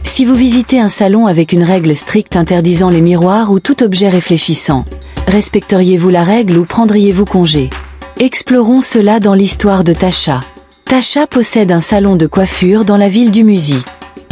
Si vous visitez un salon avec une règle stricte interdisant les miroirs ou tout objet réfléchissant, respecteriez-vous la règle ou prendriez-vous congé? Explorons cela dans l'histoire de Tasha. Tasha possède un salon de coiffure dans la ville du Musi.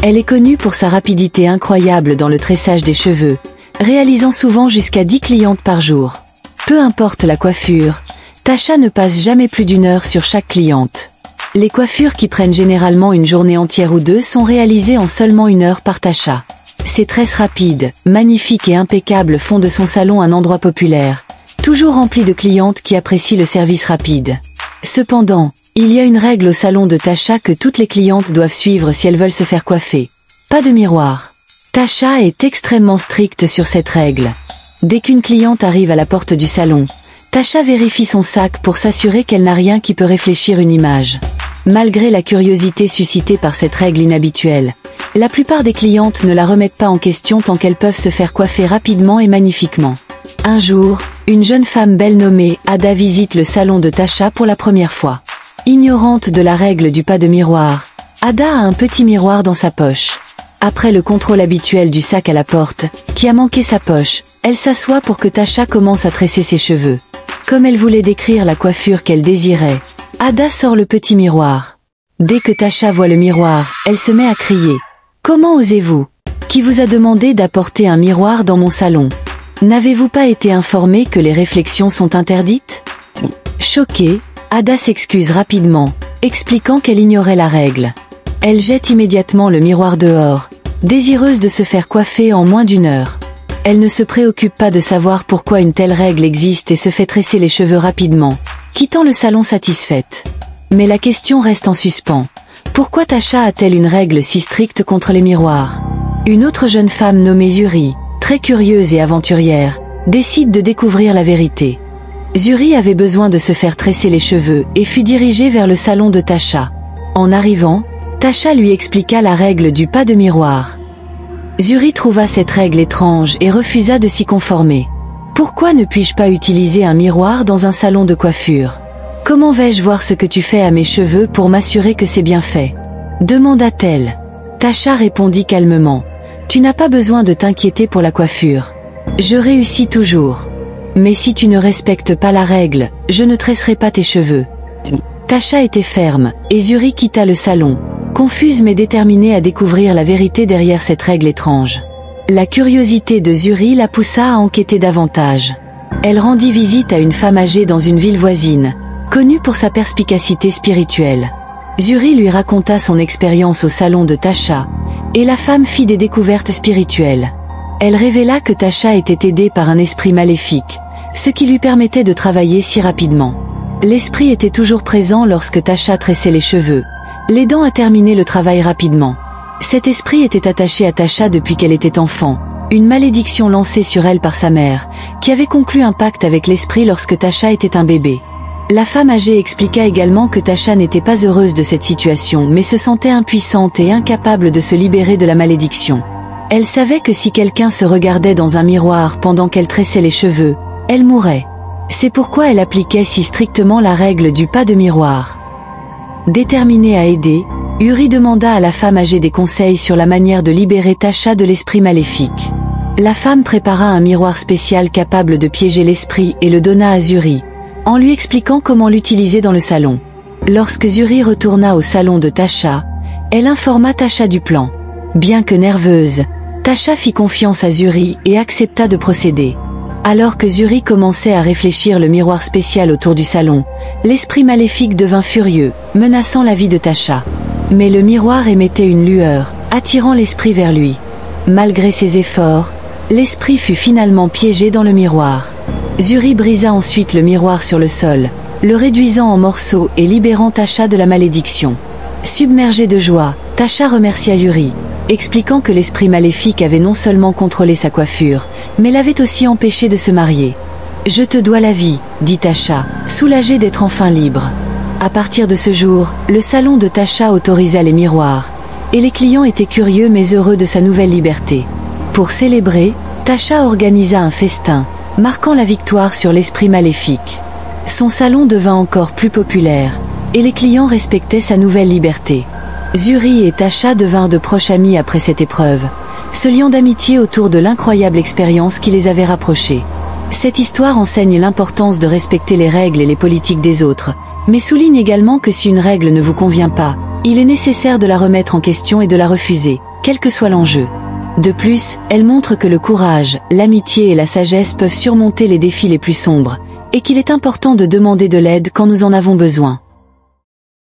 Elle est connue pour sa rapidité incroyable dans le tressage des cheveux, réalisant souvent jusqu'à 10 clientes par jour. Peu importe la coiffure, Tasha ne passe jamais plus d'1 heure sur chaque cliente. Les coiffures qui prennent généralement une journée entière ou deux sont réalisées en seulement 1 heure par Tasha. Ses tresses rapides, magnifiques et impeccables font de son salon un endroit populaire, toujours rempli de clientes qui apprécient le service rapide. Cependant, il y a une règle au salon de Tasha que toutes les clientes doivent suivre si elles veulent se faire coiffer. Pas de miroir. Tasha est extrêmement stricte sur cette règle. Dès qu'une cliente arrive à la porte du salon, Tasha vérifie son sac pour s'assurer qu'elle n'a rien qui peut réfléchir une image. Malgré la curiosité suscitée par cette règle inhabituelle, la plupart des clientes ne la remettent pas en question tant qu'elles peuvent se faire coiffer rapidement et magnifiquement. Un jour, une jeune femme belle nommée Ada visite le salon de Tasha pour la première fois. Ignorante de la règle du pas de miroir, Ada a un petit miroir dans sa poche. Après le contrôle habituel du sac à la porte, qui a manqué sa poche, elle s'assoit pour que Tasha commence à tresser ses cheveux. Comme elle voulait décrire la coiffure qu'elle désirait, Ada sort le petit miroir. Dès que Tasha voit le miroir, elle se met à crier. « Comment osez-vous? Qui vous a demandé d'apporter un miroir dans mon salon? N'avez-vous pas été informé que les réflexions sont interdites ?» Choquée, Ada s'excuse rapidement, expliquant qu'elle ignorait la règle. Elle jette immédiatement le miroir dehors, désireuse de se faire coiffer en moins d'1 heure. Elle ne se préoccupe pas de savoir pourquoi une telle règle existe et se fait tresser les cheveux rapidement, quittant le salon satisfaite. Mais la question reste en suspens. Pourquoi Tasha a-t-elle une règle si stricte contre les miroirs? Une autre jeune femme nommée Zuri, très curieuse et aventurière, décide de découvrir la vérité. Zuri avait besoin de se faire tresser les cheveux et fut dirigée vers le salon de Tasha. En arrivant, Tasha lui expliqua la règle du pas de miroir. Zuri trouva cette règle étrange et refusa de s'y conformer. « Pourquoi ne puis-je pas utiliser un miroir dans un salon de coiffure? Comment vais-je voir ce que tu fais à mes cheveux pour m'assurer que c'est bien fait ?» demanda-t-elle. Tasha répondit calmement. « Tu n'as pas besoin de t'inquiéter pour la coiffure. Je réussis toujours. Mais si tu ne respectes pas la règle, je ne tresserai pas tes cheveux. » Tasha était ferme, et Zuri quitta le salon, confuse mais déterminée à découvrir la vérité derrière cette règle étrange. La curiosité de Zuri la poussa à enquêter davantage. Elle rendit visite à une femme âgée dans une ville voisine, connue pour sa perspicacité spirituelle. Zuri lui raconta son expérience au salon de Tasha, et la femme fit des découvertes spirituelles. Elle révéla que Tasha était aidée par un esprit maléfique, ce qui lui permettait de travailler si rapidement. L'esprit était toujours présent lorsque Tasha tressait les cheveux, l'aidant à terminer le travail rapidement. Cet esprit était attaché à Tasha depuis qu'elle était enfant, une malédiction lancée sur elle par sa mère, qui avait conclu un pacte avec l'esprit lorsque Tasha était un bébé. La femme âgée expliqua également que Tasha n'était pas heureuse de cette situation mais se sentait impuissante et incapable de se libérer de la malédiction. Elle savait que si quelqu'un se regardait dans un miroir pendant qu'elle tressait les cheveux, elle mourrait. C'est pourquoi elle appliquait si strictement la règle du pas de miroir. Déterminée à aider, Uri demanda à la femme âgée des conseils sur la manière de libérer Tasha de l'esprit maléfique. La femme prépara un miroir spécial capable de piéger l'esprit et le donna à Zuri, en lui expliquant comment l'utiliser dans le salon. Lorsque Zuri retourna au salon de Tasha, elle informa Tasha du plan. Bien que nerveuse, Tasha fit confiance à Zuri et accepta de procéder. Alors que Zuri commençait à réfléchir le miroir spécial autour du salon, l'esprit maléfique devint furieux, menaçant la vie de Tasha. Mais le miroir émettait une lueur, attirant l'esprit vers lui. Malgré ses efforts, l'esprit fut finalement piégé dans le miroir. Zuri brisa ensuite le miroir sur le sol, le réduisant en morceaux et libérant Tasha de la malédiction. Submergée de joie, Tasha remercia Zuri, expliquant que l'esprit maléfique avait non seulement contrôlé sa coiffure, mais l'avait aussi empêché de se marier. « Je te dois la vie, » dit Tasha, soulagée d'être enfin libre. À partir de ce jour, le salon de Tasha autorisa les miroirs, et les clients étaient curieux mais heureux de sa nouvelle liberté. Pour célébrer, Tasha organisa un festin, marquant la victoire sur l'esprit maléfique. Son salon devint encore plus populaire, et les clients respectaient sa nouvelle liberté. Zuri et Tasha devinrent de proches amis après cette épreuve, se liant d'amitié autour de l'incroyable expérience qui les avait rapprochés. Cette histoire enseigne l'importance de respecter les règles et les politiques des autres, mais souligne également que si une règle ne vous convient pas, il est nécessaire de la remettre en question et de la refuser, quel que soit l'enjeu. De plus, elle montre que le courage, l'amitié et la sagesse peuvent surmonter les défis les plus sombres, et qu'il est important de demander de l'aide quand nous en avons besoin.